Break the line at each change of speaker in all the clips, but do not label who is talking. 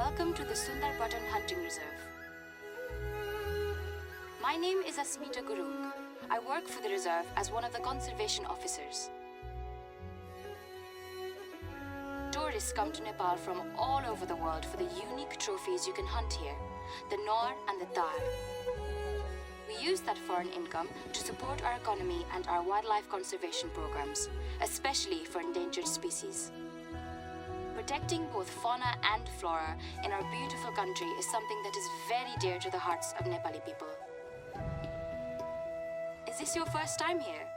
Welcome to the Sundarpatan Hunting Reserve. My name is Asmita Gurung. I work for the reserve as one of the conservation officers. Tourists come to Nepal from all over the world for the unique trophies you can hunt here, the Nor and the Tar. We use that foreign income to support our economy and our wildlife conservation programs, especially for endangered species. Protecting both fauna and flora in our beautiful country is something that is very dear to the hearts of Nepali people. Is this your first time here?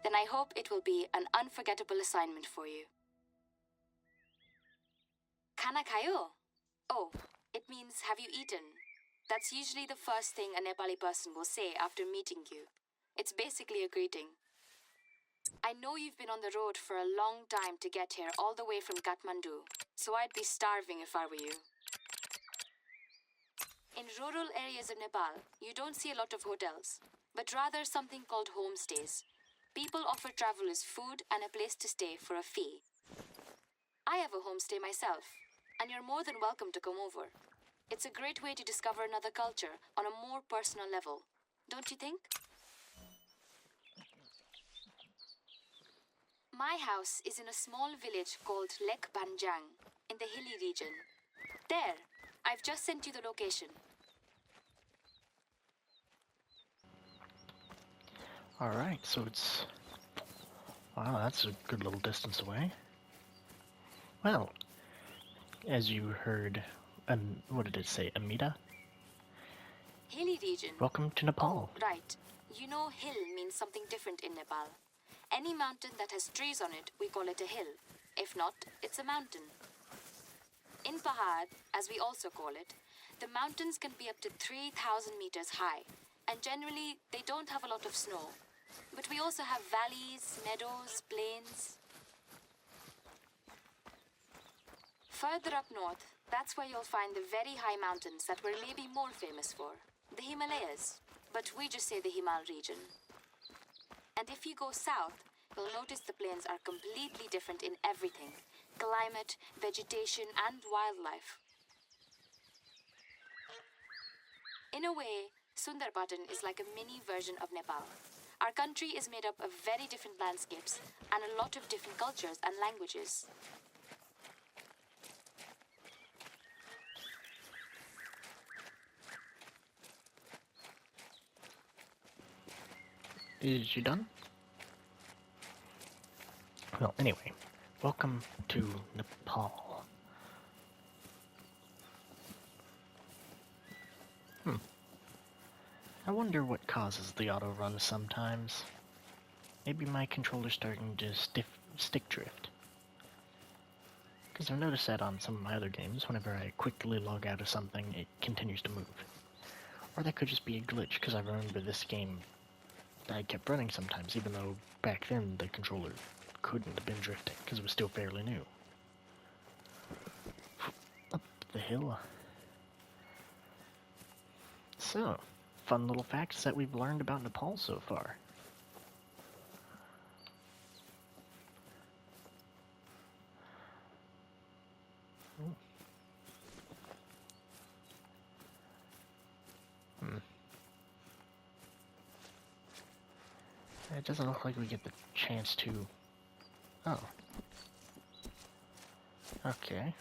Then I hope it will be an unforgettable assignment for you. Khana khayo? Oh, it means have you eaten? That's usually the first thing a Nepali person will say after meeting you. It's basically a greeting. I know you've been on the road for a long time to get here all the way from Kathmandu, so I'd be starving if I were you. In rural areas of Nepal, you don't see a lot of hotels, but rather something called homestays. People offer travelers food and a place to stay for a fee. I have a homestay myself, and you're more than welcome to come over. It's a great way to discover another culture on a more personal level, don't you think? My house is in a small village called Lek Banjang, in the hilly region. There, I've just sent you the location.
Alright, so it's... Wow, that's a good little distance away. Well, as you heard, what did it say, Amita?
Hilly region.
Welcome to Nepal.
Oh, right. You know hill means something different in Nepal. Any mountain that has trees on it, we call it a hill. If not, it's a mountain. In Pahad, as we also call it, the mountains can be up to 3,000 meters high, and generally they don't have a lot of snow. But we also have valleys, meadows, plains. Further up north, that's where you'll find the very high mountains that we're maybe more famous for, the Himalayas, but we just say the Himal region. And if you go south, you'll notice the plains are completely different in everything: climate, vegetation, and wildlife. In a way, Sundarpatan is like a mini version of Nepal. Our country is made up of very different landscapes and a lot of different cultures and languages.
Is you done? Well, anyway, welcome to Nepal. I wonder what causes the auto run sometimes. Maybe my controller's starting to stick drift. Because I've noticed that on some of my other games, whenever I quickly log out of something, it continues to move. Or that could just be a glitch, because I remember this game I kept running sometimes, even though back then the controller couldn't have been drifting, because it was still fairly new. Up the hill. So, fun little facts that we've learned about Nepal so far. It doesn't look like we get the chance to... Oh. Okay.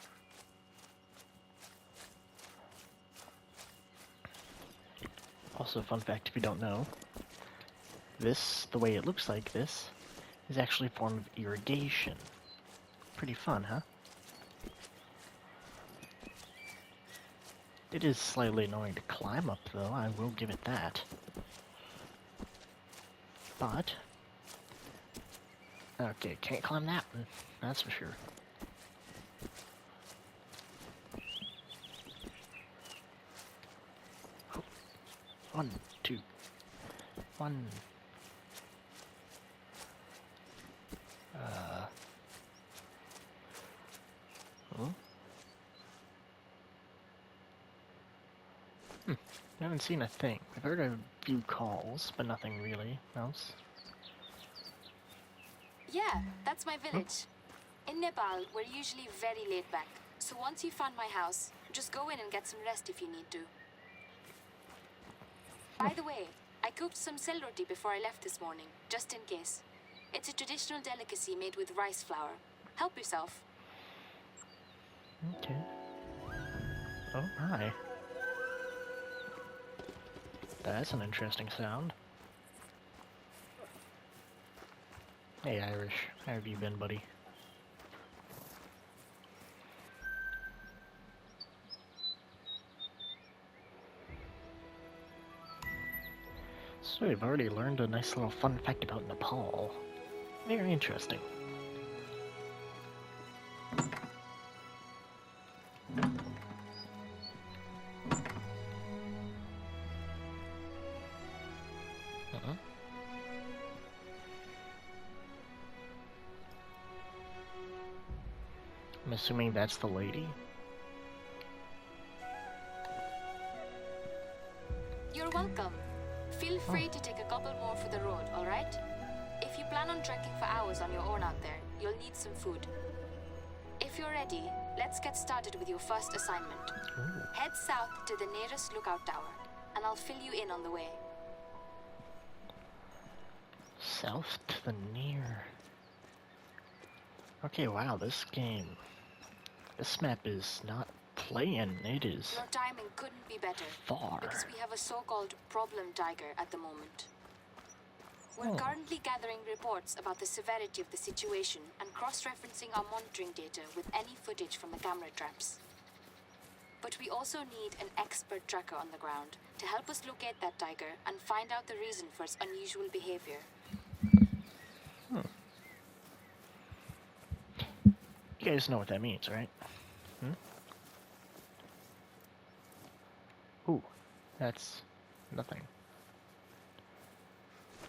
Also, fun fact if you don't know, this, the way it looks like this, is actually a form of irrigation. Pretty fun, huh? It is slightly annoying to climb up, though, I will give it that. But... okay, can't climb that one, that's for sure. Oh. 1, 2, 1. Oh. I haven't seen a thing. I've heard a few calls, but nothing really else.
Yeah, that's my village. In Nepal, we're usually very laid back, So once you've found my house, just go in and get some rest if you need to. By the way, I cooked some sel roti before I left this morning, just in case. It's a traditional delicacy made with rice flour. Help yourself.
Okay. Oh my. That's an interesting sound. Hey Irish, how have you been, buddy? So we've already learned a nice little fun fact about Nepal. Very interesting. I'm assuming that's the lady?
You're welcome. Feel free to take a couple more for the road, alright? If you plan on trekking for hours on your own out there, you'll need some food. If you're ready, let's get started with your first assignment.
Ooh.
Head south to the nearest lookout tower, and I'll fill you in on the way.
South to the near. Okay, wow, this map is not playing, it is
Your timing couldn't be better,
far.
because we have a so-called problem tiger at the moment. We're
Oh.
currently gathering reports about the severity of the situation and cross-referencing our monitoring data with any footage from the camera traps. But we also need an expert tracker on the ground to help us locate that tiger and find out the reason for its unusual behavior.
You guys know what that means, right? Ooh, that's nothing.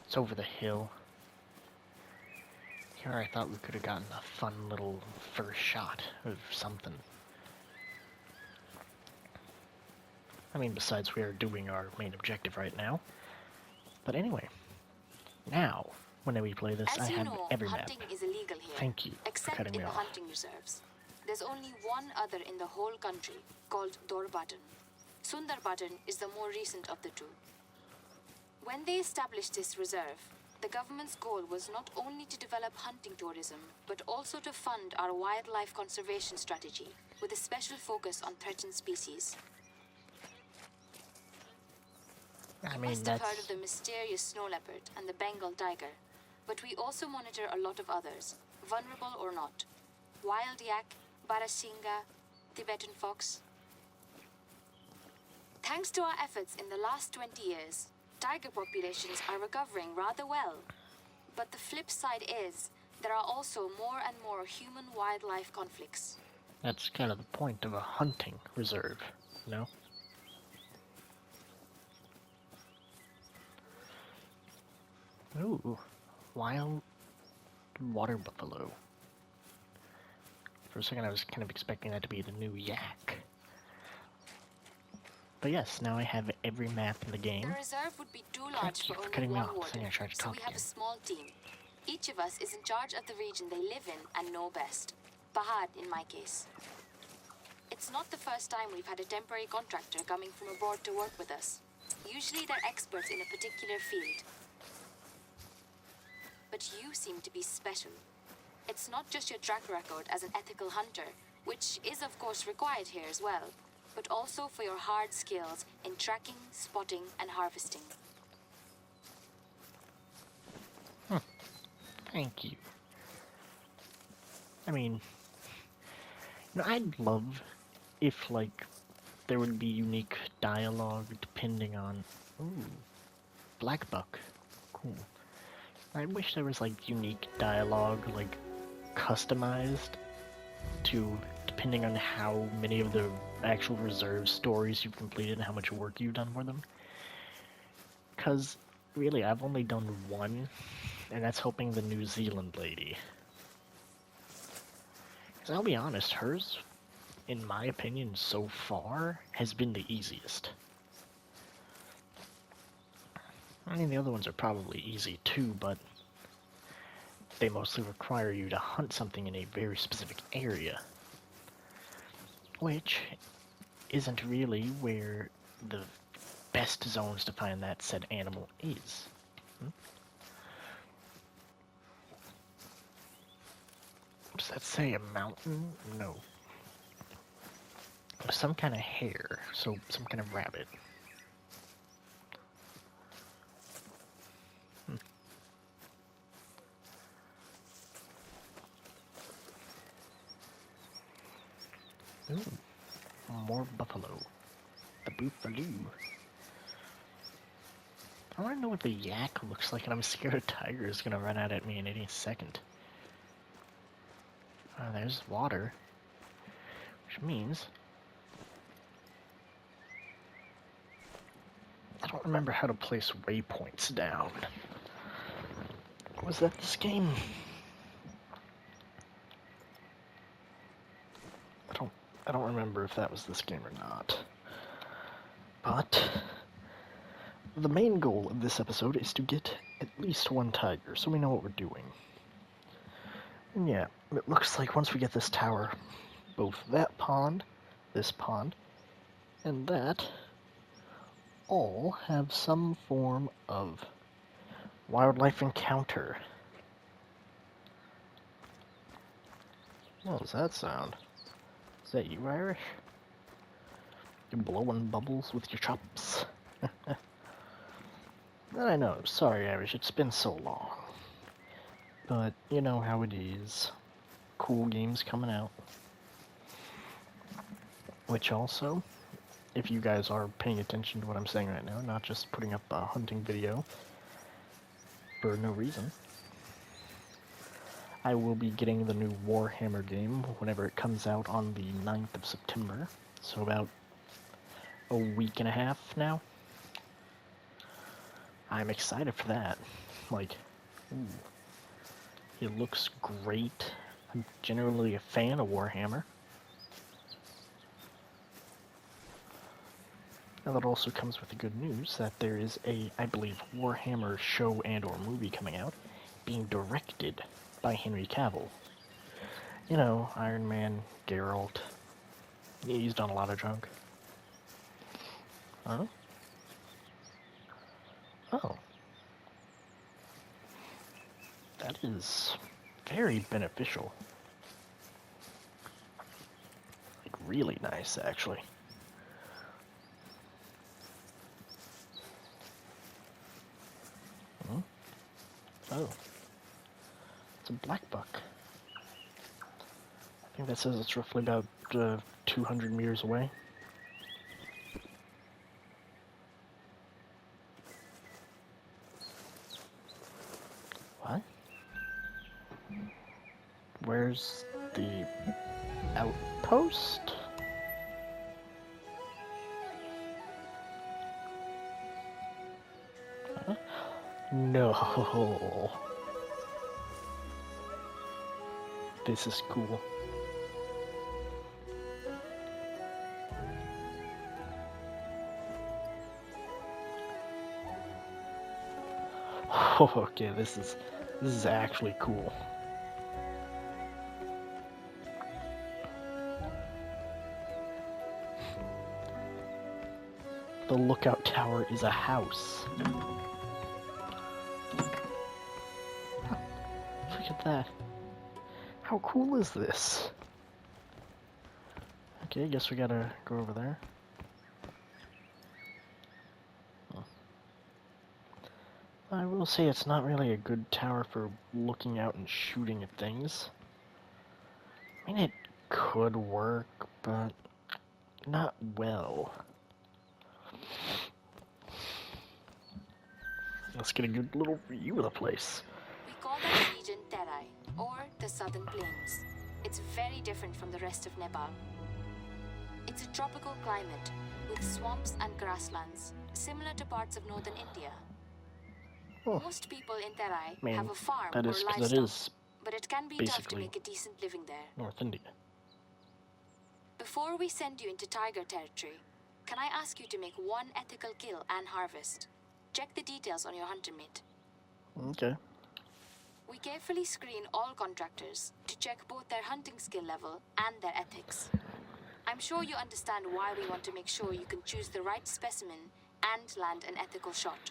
It's over the hill. Here I thought we could have gotten a fun little first shot of something. I mean, besides we are doing our main objective right now. But anyway, now, whenever we play this,
As
I
you
have
know,
every map.
hunting is illegal here.
Thank you for
Except
cutting
in
me
the
off.
hunting reserves. There's only one other in the whole country, called Dorbatton. Sundarbatton is the more recent of the two. When they established this reserve, the government's goal was not only to develop hunting tourism, but also to fund our wildlife conservation strategy, with a special focus on threatened species.
I
You
mean,
must have
that's...
heard of the mysterious snow leopard and the Bengal tiger, but we also monitor a lot of others, vulnerable or not. Wild yak, Barasinga, Tibetan fox. Thanks to our efforts in the last 20 years, tiger populations are recovering rather well. But the flip side is, there are also more and more human-wildlife conflicts.
That's kind of the point of a hunting reserve, you know? Ooh, wild water buffalo. For a second I was kind of expecting that to be the new yak. But yes, now I have every map in the game.
The reserve would be too
Thank
large
you
for
for
only
cutting me
one
off.
warden,
I tried to
so
talk
we have
again.
a small team. Each of us is in charge of the region they live in and know best. Pahad, in my case. It's not the first time we've had a temporary contractor coming from abroad to work with us. Usually they're experts in a particular field. But you seem to be special. It's not just your track record as an ethical hunter, which is of course required here as well, but also for your hard skills in tracking, spotting, and harvesting.
Thank you. I mean, you know, I'd love if, like, there would be unique dialogue depending on... Ooh, black buck. Cool. I wish there was, like, unique dialogue, like, customized to, depending on how many of the actual reserve stories you've completed and how much work you've done for them. Because, really, I've only done one, and that's helping the New Zealand lady. Because I'll be honest, hers, in my opinion, so far, has been the easiest. I mean, the other ones are probably easy too, but they mostly require you to hunt something in a very specific area. which isn't really where the best zones to find that said animal is. Does that say a mountain? No. Some kind of hare, so some kind of rabbit. Ooh, more buffalo. The buffalo. I want to know what the yak looks like, and I'm scared a tiger is gonna run out at me in any second. There's water, which means I don't remember how to place waypoints down. Was that this game? I don't remember if that was this game or not. But the main goal of this episode is to get at least one tiger, so we know what we're doing. And yeah, it looks like once we get this tower, both that pond, this pond, and that all have some form of wildlife encounter. What was that sound? Is that you, Irish? You're blowing bubbles with your chops. I know, sorry Irish, it's been so long. But you know how it is. Cool games coming out. Which also, if you guys are paying attention to what I'm saying right now, not just putting up a hunting video for no reason, I will be getting the new Warhammer game whenever it comes out on the 9th of September, so about a week and a half now. I'm excited for that. Like, ooh, it looks great. I'm generally a fan of Warhammer. Now that also comes with the good news that there is a, I believe, Warhammer show and or movie coming out, being directed by Henry Cavill. You know, Iron Man, Geralt. He's done a lot of junk. Huh? Oh. That is very beneficial. Like, really nice, actually. Hmm? Oh. It's a black buck. I think that says it's roughly about 200 meters away. What? Where's the outpost? Huh? No. This is cool. Oh, okay, this is actually cool. The lookout tower is a house. Look at that. How cool is this? Okay, I guess we gotta go over there. I will say it's not really a good tower for looking out and shooting at things. I mean, it could work, but not well. Let's get a good little view of the place.
We call that region Terai, or the Southern Plains. It's very different from the rest of Nepal. It's a tropical climate, with swamps and grasslands, similar to parts of northern India.
Oh.
Most people in Terai
I mean,
have a farm
that
or
is because
livestock,
it is
but it can be tough to
basically
make a decent living there.
North India.
Before we send you into tiger territory, can I ask you to make one ethical kill and harvest? Check the details on your hunter mate.
Okay.
We carefully screen all contractors to check both their hunting skill level and their ethics. I'm sure you understand why we want to make sure you can choose the right specimen and land an ethical shot.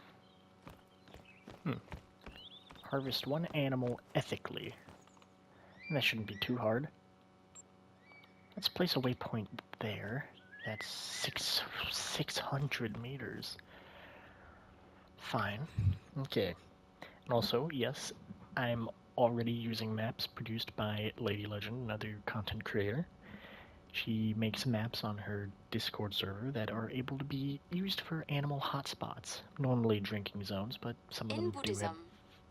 Harvest one animal ethically. That shouldn't be too hard. Let's place a waypoint there. That's 600 meters. Fine. Okay. And also, yes, I'm already using maps produced by Lady Legend, another content creator. She makes maps on her Discord server that are able to be used for animal hotspots. Normally drinking zones, but some of
In
them
Buddhism,
do have...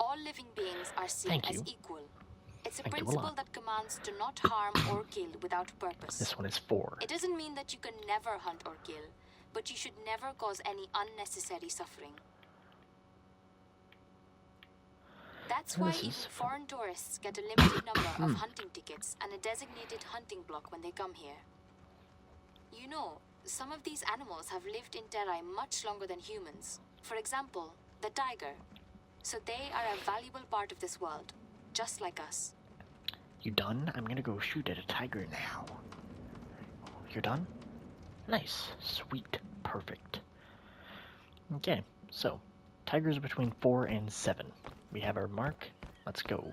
all living beings are seen
Thank
as
you.
equal. It's a
Thank you a
principle
lot.
that commands to not harm or kill without purpose.
This one is 4.
It doesn't mean that you can never hunt or kill, but you should never cause any unnecessary suffering. That's why even foreign tourists get a limited number of hunting tickets and a designated hunting block when they come here. You know, some of these animals have lived in Terai much longer than humans. For example, the tiger. So they are a valuable part of this world, just like us.
You done? I'm gonna go shoot at a tiger now. You're done? Nice. Sweet. Perfect. Okay, so, tigers between 4 and 7. We have our mark. Let's go.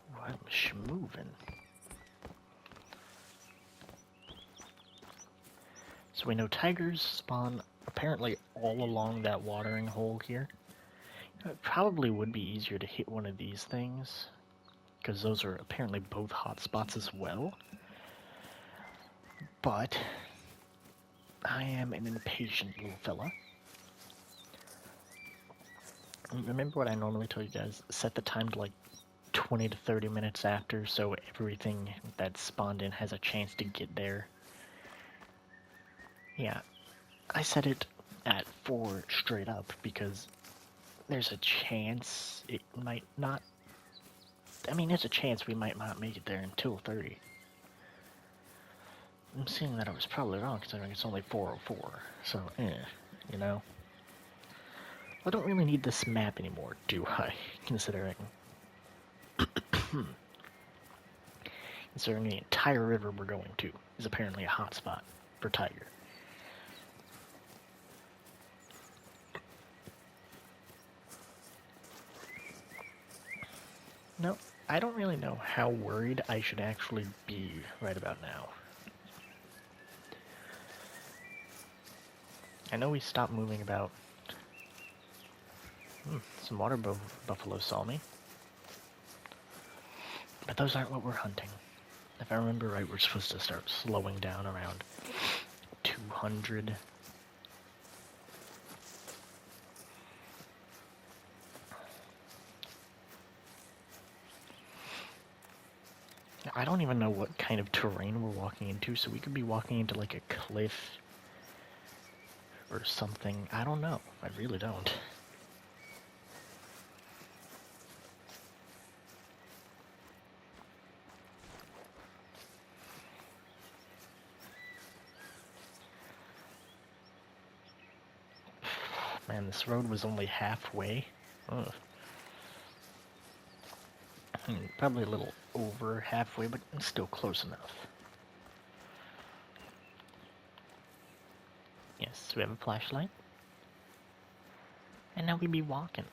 Ooh, I'm schmovin'. So we know tigers spawn apparently all along that watering hole here. It probably would be easier to hit one of these things, because those are apparently both hotspots as well. But I am an impatient little fella. Remember what I normally tell you guys? Set the time to like 20 to 30 minutes after, so everything that's spawned in has a chance to get there. Yeah, I set it at 4 straight up because there's a chance it might not... I mean, there's a chance we might not make it there until 30. I'm seeing that I was probably wrong considering it's only 4:04, so you know. I don't really need this map anymore, do I? Considering the entire river we're going to is apparently a hotspot for tiger. No, I don't really know how worried I should actually be right about now. I know we stopped moving about... some water buffalo saw me. But those aren't what we're hunting. If I remember right, we're supposed to start slowing down around 200. I don't even know what kind of terrain we're walking into, so we could be walking into like a cliff or something. I don't know. I really don't. Man, this road was only halfway. Ugh. Probably a little over halfway, but still close enough. Yes, we have a flashlight. And now we be walking.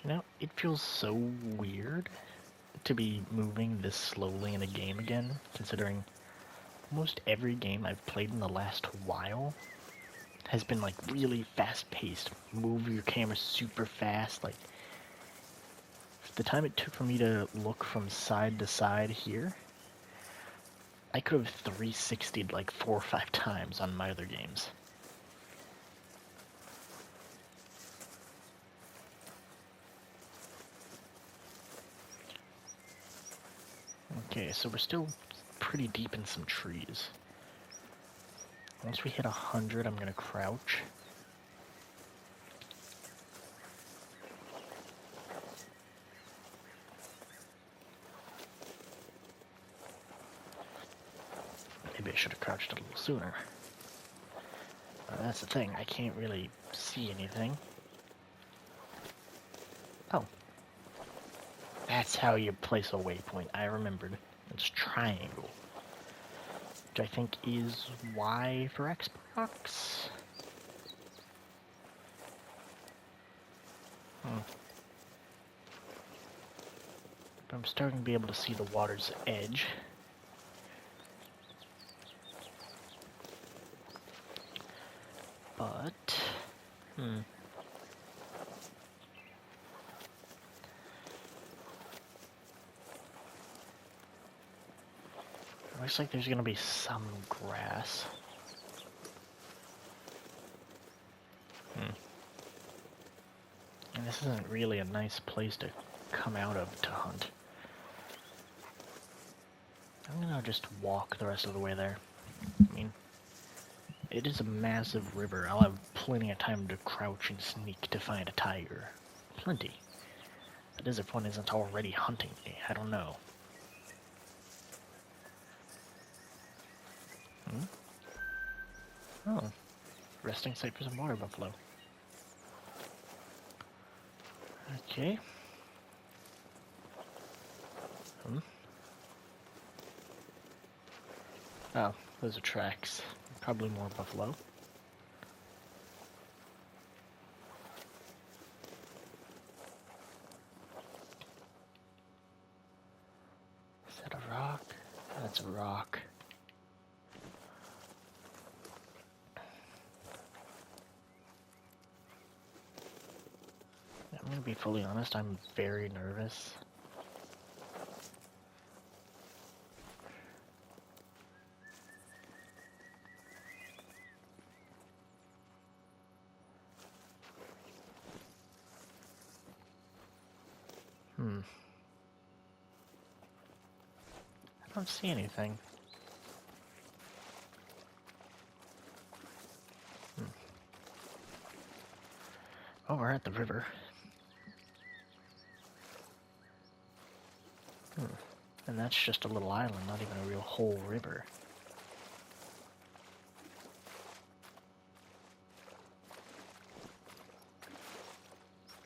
Now, it feels so weird to be moving this slowly in a game again, considering almost every game I've played in the last while has been like really fast-paced. Move your camera super fast, like the time it took for me to look from side to side here, I could have 360'd like 4 or 5 times on my other games. Okay, so we're still pretty deep in some trees. Once we hit 100, I'm gonna crouch. Maybe I should have crouched a little sooner. That's the thing, I can't really see anything. Oh. That's how you place a waypoint. I remembered. It's triangle. Which I think is Y for Xbox. But I'm starting to be able to see the water's edge. But, looks like there's gonna be some grass. And this isn't really a nice place to come out of to hunt. I'm gonna just walk the rest of the way there. I mean, it is a massive river. I'll have plenty of time to crouch and sneak to find a tiger. Plenty. The desert one isn't already hunting me. I don't know. Oh. Resting site for some water buffalo. Okay. Oh, those are tracks. Probably more buffalo. Is that a rock? That's a rock. I'm gonna be fully honest, I'm very nervous. I don't see anything. Oh, we're at the river. And that's just a little island, not even a real whole river.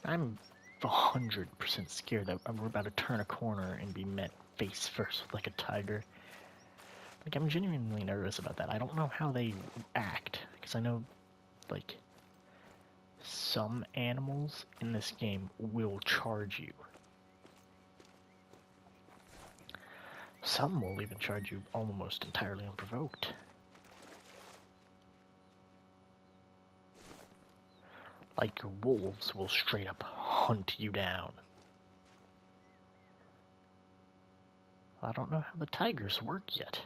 I'm 100% scared that we're about to turn a corner and be met face first with like a tiger. Like, I'm genuinely nervous about that. I don't know how they act, because I know, like, some animals in this game will charge you. Some will even charge you almost entirely unprovoked. Like, your wolves will straight up hunt you down. I don't know how the tigers work yet.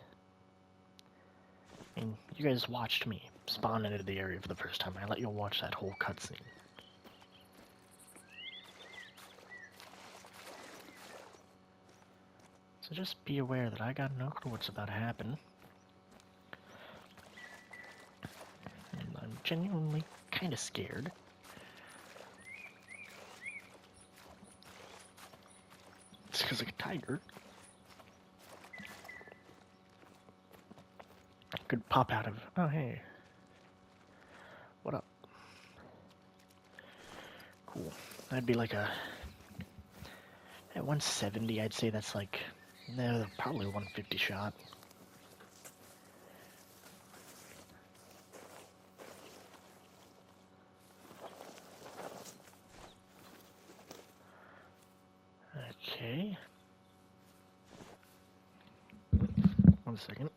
I mean, you guys watched me spawn into the area for the first time. I let you watch that whole cutscene. So just be aware that I got no clue what's about to happen. And I'm genuinely kind of scared. It's because of a tiger. Could pop out of... Oh, hey. What up? Cool. That'd be like a... At 170, I'd say that's like... No, probably 150 shot. Okay. 1 second.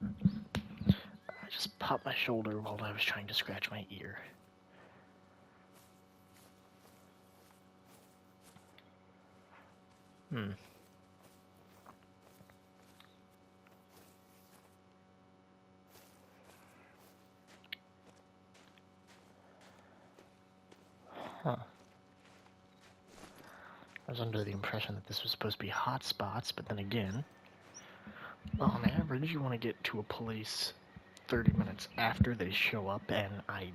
I just popped my shoulder while I was trying to scratch my ear. Huh. I was under the impression that this was supposed to be hot spots, but then again, on average, you want to get to a place 30 minutes after they show up, and I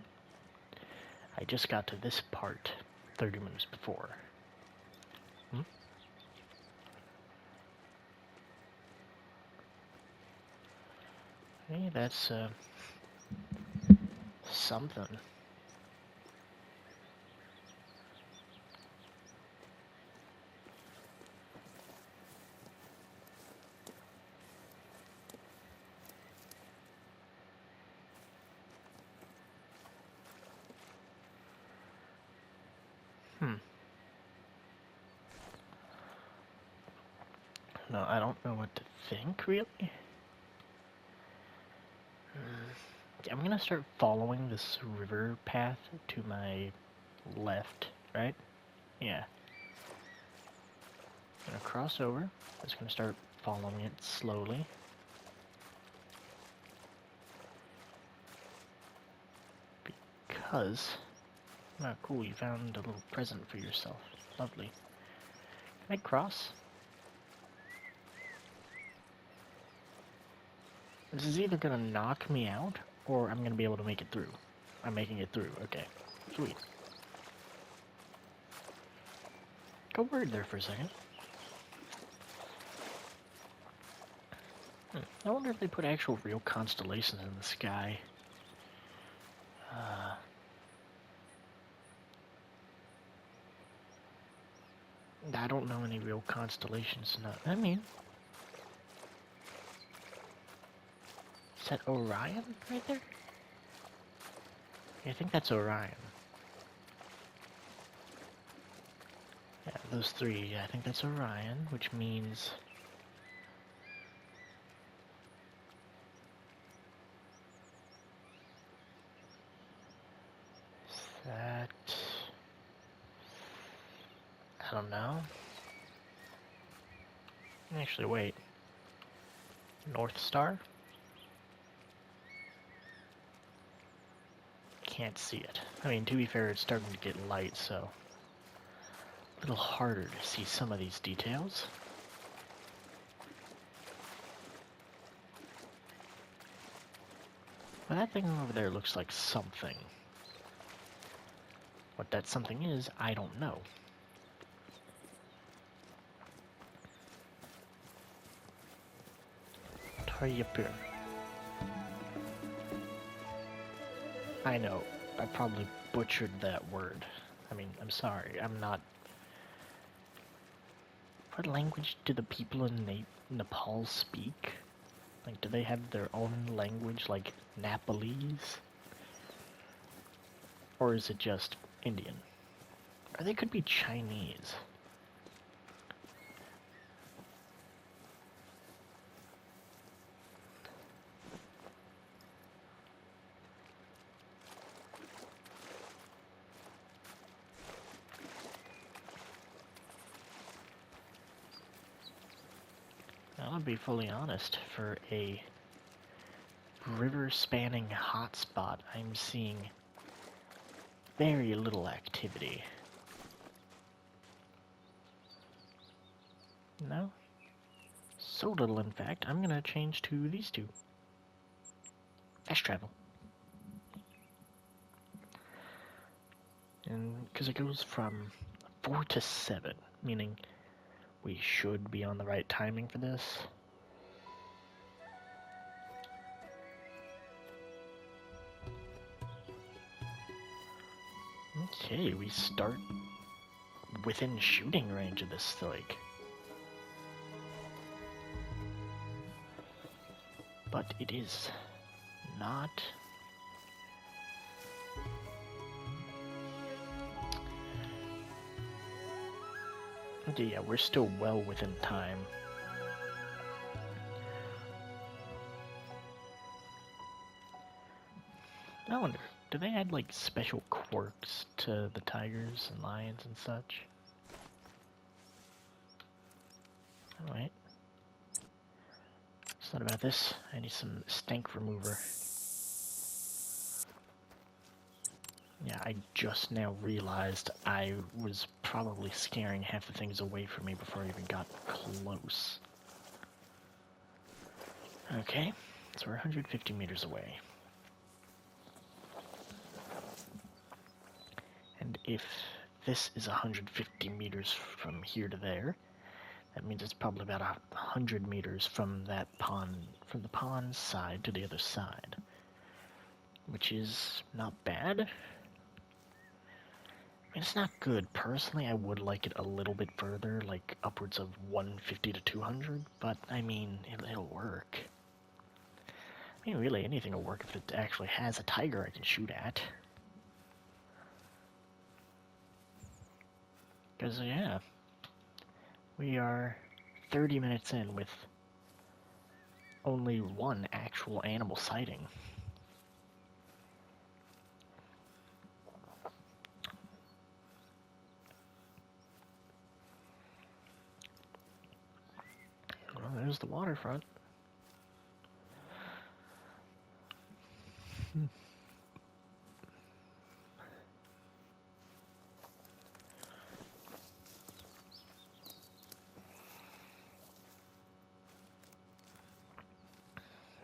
just got to this part 30 minutes before. Hey, that's, something. No, I don't know what to think, really. Yeah, I'm gonna start following this river path to my left, right? Yeah. I'm gonna cross over. Just gonna start following it slowly. Because... Oh, cool, you found a little present for yourself. Lovely. Can I cross? This is either gonna knock me out, or I'm gonna be able to make it through. I'm making it through, okay. Sweet. Go bird there for a second. I wonder if they put actual real constellations in the sky. I don't know any real constellations. I mean... Is that Orion right there? Yeah, I think that's Orion. Yeah, those three. Yeah, I think that's Orion, which means... That... I don't know. Actually, wait. North Star? Can't see it. I mean, to be fair, it's starting to get light, so... A little harder to see some of these details. Well, that thing over there looks like something. What that something is, I don't know. Hurry up here. I know, I probably butchered that word. I mean, I'm sorry, I'm not... What language do the people in Nepal speak? Like, do they have their own language, like Nepalese? Or is it just Indian? Or they could be Chinese. I'll be fully honest, for a river-spanning hotspot, I'm seeing very little activity. No? So little, in fact, I'm gonna change to these two. Fast travel. And because it goes from 4 to 7, meaning we should be on the right timing for this. Okay, we start within shooting range of this lake. But it is not... Okay, yeah, we're still well within time. I wonder, do they add like special quirks to the tigers and lions and such? Alright. It's not about this. I need some stank remover. Yeah, I just now realized I was probably scaring half the things away from me before I even got close. Okay, so we're 150 meters away. And if this is 150 meters from here to there, that means it's probably about 100 meters from that pond, from the pond side to the other side. Which is not bad. I mean, it's not good. Personally, I would like it a little bit further, like upwards of 150 to 200, but I mean, it'll work. I mean, really, anything will work if it actually has a tiger I can shoot at. Because, yeah, we are 30 minutes in with only one actual animal sighting. Well, there's the waterfront.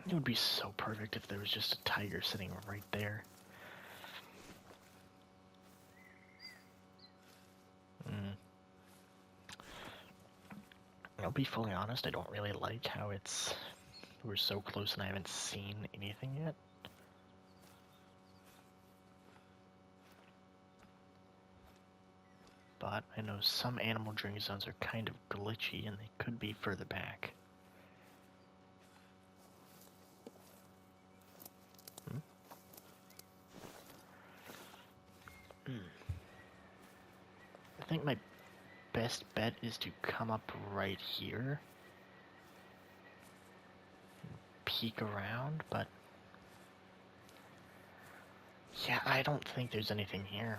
It would be so perfect if there was just a tiger sitting right there. I'll be fully honest, I don't really like how we're so close and I haven't seen anything yet. But I know some animal drink zones are kind of glitchy and they could be further back. I think my best bet is to come up right here. Peek around, but yeah, I don't think there's anything here.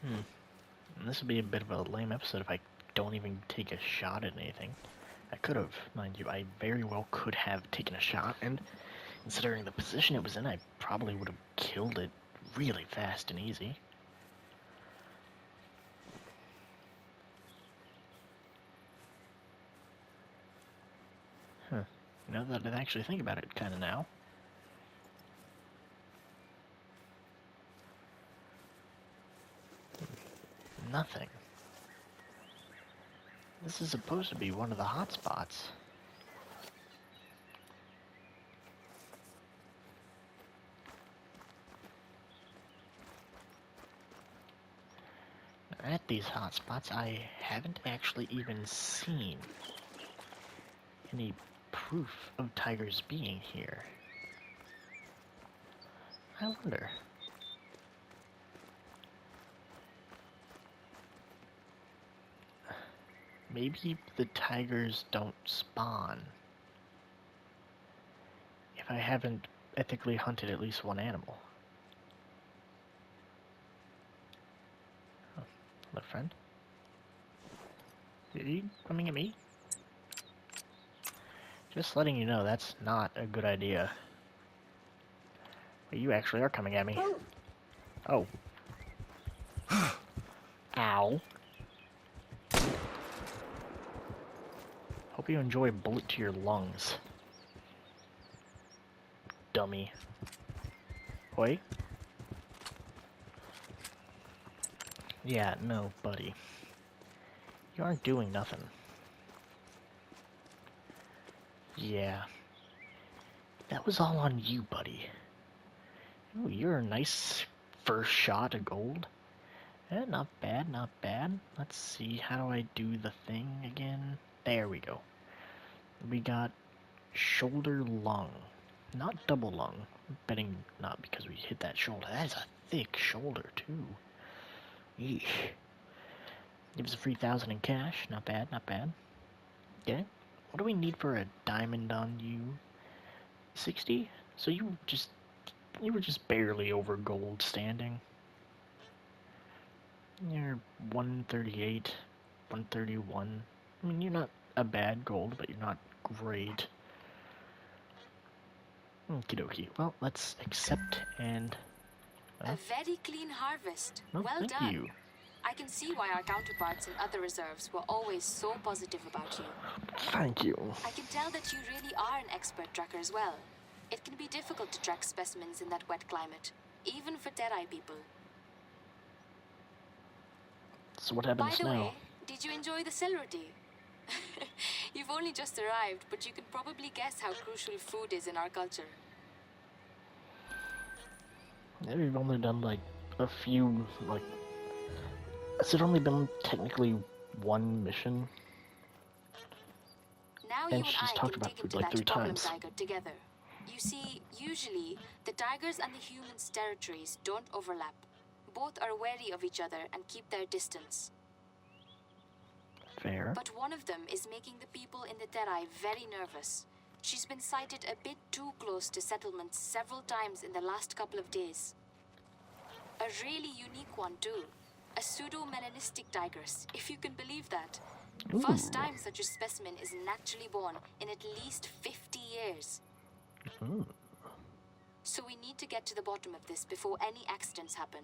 And this would be a bit of a lame episode if I don't even take a shot at anything. I could have, mind you, I very well could have taken a shot, and considering the position it was in, I probably would have killed it really fast and easy. Now that I actually think about it kinda now. Nothing. This is supposed to be one of the hot spots. At these hot spots, I haven't actually even seen any proof of tigers being here. I wonder. Maybe the tigers don't spawn if I haven't ethically hunted at least one animal. Oh, hello, friend. Are you coming at me? Just letting you know that's not a good idea. But you actually are coming at me. Oh. Ow. Hope you enjoy a bullet to your lungs. Dummy. Oi? Yeah, no, buddy. You aren't doing nothing. Yeah. That was all on you, buddy. Ooh, you're a nice first shot of gold. Eh, not bad, not bad. Let's see, how do I do the thing again? There we go. We got shoulder lung. Not double lung. I'm betting not because we hit that shoulder. That is a thick shoulder, too. Yeesh. Gives us 3,000 in cash. Not bad, not bad. Okay. What do we need for a diamond on you? 60? So you were just barely over gold standing. You're 138, 131. I mean, you're not a bad gold, but you're not great. Okie dokie. Well, let's accept and...
A very clean harvest.
Oh,
well
thank
done.
you.
I can see why our counterparts in other reserves were always so positive about you.
Thank you.
I can tell that you really are an expert tracker as well. It can be difficult to track specimens in that wet climate, even for Dead-Eye people.
So what happens
By the
now?
way, did you enjoy the celery? You've only just arrived, but you can probably guess how crucial food is in our culture.
Yeah, we've only done like a few, like... Has it only been technically one mission?
Now
And
you and
she's
I
talked
can
about
dig
food
into
like
that
3
problem
times.
tiger together. You see, usually, the tigers and the humans' territories don't overlap. Both are wary of each other and keep their distance.
Fair.
But one of them is making the people in the Terai very nervous. She's been sighted a bit too close to settlements several times in the last couple of days. A really unique one, too. A pseudo-melanistic tigress, if you can believe that.
Ooh.
First time such a specimen is naturally born in at least 50 years.
Ooh.
So we need to get to the bottom of this before any accidents happen.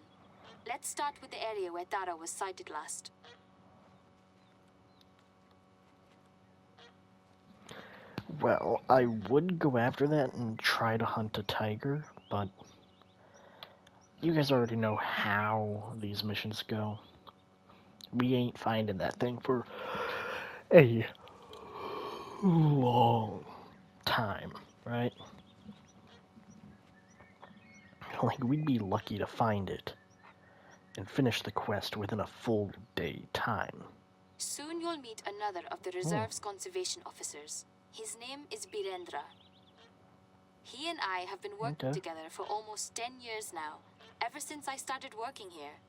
Let's start with the area where Tara was sighted last.
Well, I would go after that and try to hunt a tiger, but you guys already know how these missions go. We ain't finding that thing for a long time, right? Like, we'd be lucky to find it and finish the quest within a full day time.
Soon you'll meet another of the reserve's conservation officers. His name is Birendra. He and I have been working together for almost 10 years now, ever since I started working here.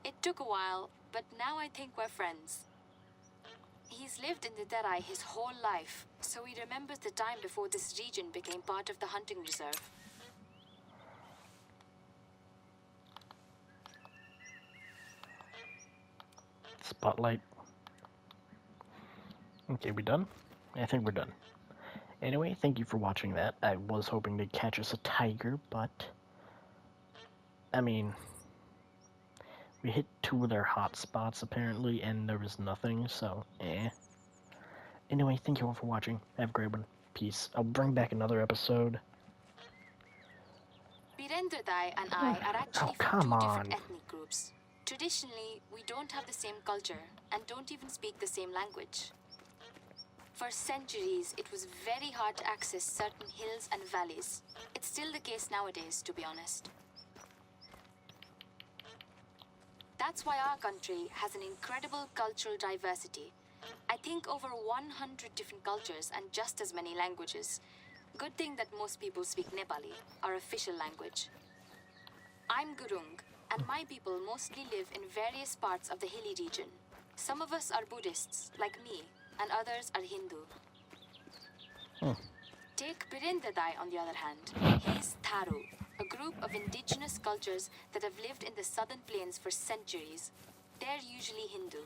It took a while, but now I think we're friends. He's lived in the Terai his whole life, so he remembers the time before this region became part of the hunting reserve.
Spotlight. Okay, we done? I think we're done. Anyway, thank you for watching that. I was hoping to catch us a tiger, but I mean, we hit 2 of their hot spots apparently, and there was nothing, so Anyway, thank you all for watching. Have a great one. Peace. I'll bring back another episode.
Birendradai and I are actually from two different ethnic groups. Traditionally, we don't have the same culture and don't even speak the same language. For centuries, it was very hard to access certain hills and valleys. It's still the case nowadays, to be honest. That's why our country has an incredible cultural diversity. I think over 100 different cultures and just as many languages. Good thing that most people speak Nepali, our official language. I'm Gurung, and my people mostly live in various parts of the hilly region. Some of us are Buddhists, like me, and others are Hindu. Take Birendradai on the other hand. He's Tharu, a group of indigenous cultures that have lived in the southern plains for centuries. They're usually Hindu.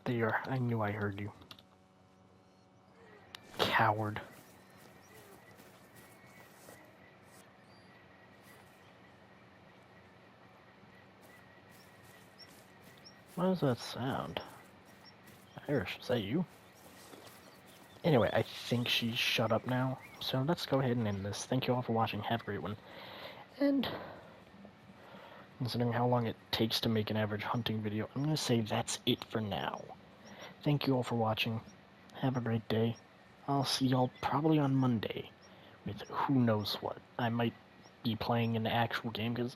There, I knew I heard you. Coward. What does that sound? Irish, is that you? Anyway, I think she's shut up now, so let's go ahead and end this. Thank you all for watching, have a great one. And considering how long it takes to make an average hunting video, I'm going to say that's it for now. Thank you all for watching, have a great day. I'll see y'all probably on Monday with who knows what. I might be playing an actual game, because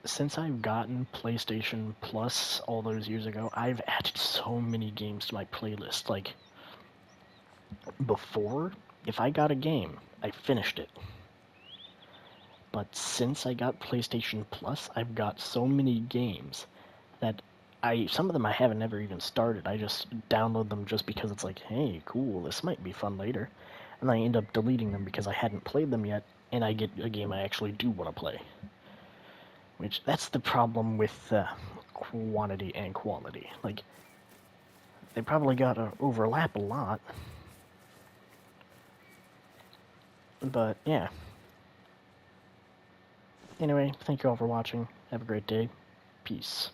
since I've gotten PlayStation Plus all those years ago, I've added so many games to my playlist. Like, before, if I got a game, I finished it. But since I got PlayStation Plus, I've got so many games that some of them I haven't ever even started. I just download them just because it's like, hey, cool, this might be fun later. And I end up deleting them because I hadn't played them yet, and I get a game I actually do want to play. Which, that's the problem with quantity and quality. Like, they probably gotta overlap a lot. But, yeah. Anyway, thank you all for watching. Have a great day. Peace.